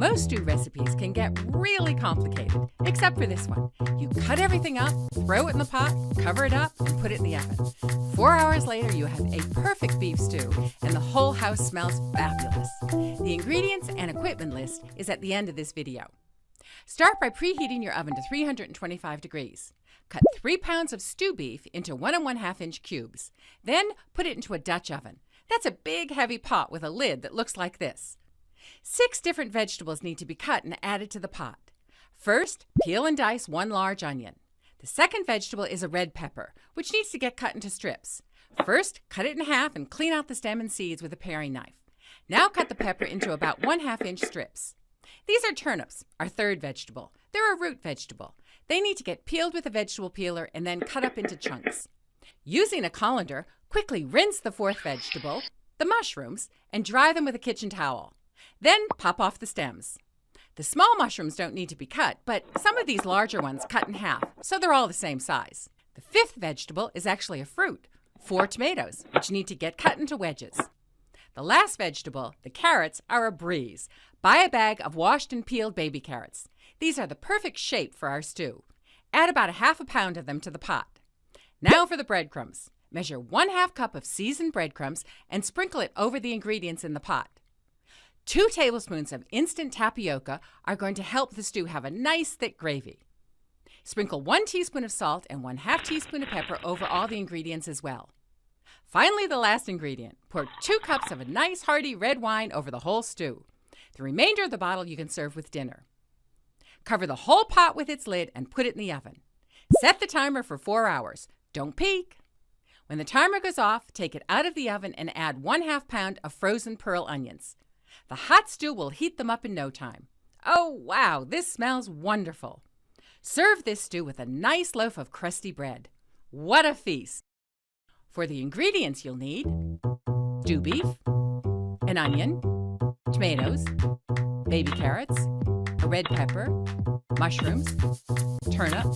Most stew recipes can get really complicated, except for this one. You cut everything up, throw it in the pot, cover it up, and put it in the oven. 4 hours later, you have a perfect beef stew, and the whole house smells fabulous. The ingredients and equipment list is at the end of this video. Start by preheating your oven to 325 degrees. Cut 3 pounds of stew beef into 1 1/2 inch cubes. Then put it into a Dutch oven. That's a big, heavy pot with a lid that looks like this. 6 different vegetables need to be cut and added to the pot. First, peel and dice 1 large onion. The second vegetable is a red pepper, which needs to get cut into strips. First, cut it in half and clean out the stem and seeds with a paring knife. Now cut the pepper into about 1/2 inch strips. These are turnips, our third vegetable. They're a root vegetable. They need to get peeled with a vegetable peeler and then cut up into chunks. Using a colander, quickly rinse the fourth vegetable, the mushrooms, and dry them with a kitchen towel. Then pop off the stems. The small mushrooms don't need to be cut, but some of these larger ones cut in half, so they're all the same size. The fifth vegetable is actually a fruit, 4 tomatoes, which need to get cut into wedges. The last vegetable, the carrots, are a breeze. Buy a bag of washed and peeled baby carrots. These are the perfect shape for our stew. Add about 1/2 pound of them to the pot. Now for the breadcrumbs. Measure 1/2 cup of seasoned breadcrumbs and sprinkle it over the ingredients in the pot. 2 tablespoons of instant tapioca are going to help the stew have a nice thick gravy. Sprinkle 1 teaspoon of salt and 1/2 teaspoon of pepper over all the ingredients as well. Finally, the last ingredient. Pour 2 cups of a nice hearty red wine over the whole stew. The remainder of the bottle you can serve with dinner. Cover the whole pot with its lid and put it in the oven. Set the timer for 4 hours. Don't peek. When the timer goes off, take it out of the oven and add 1/2 pound of frozen pearl onions. The hot stew will heat them up in no time. Oh, wow, this smells wonderful. Serve this stew with a nice loaf of crusty bread. What a feast! For the ingredients you'll need: stew beef, an onion, tomatoes, baby carrots, a red pepper, mushrooms, turnip,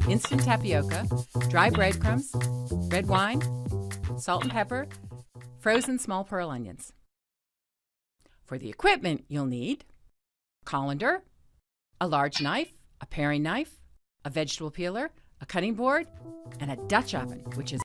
instant tapioca, dry breadcrumbs, red wine, salt and pepper, frozen small pearl onions. For the equipment you'll need: a colander, a large knife, a paring knife, a vegetable peeler, a cutting board, and a Dutch oven, which is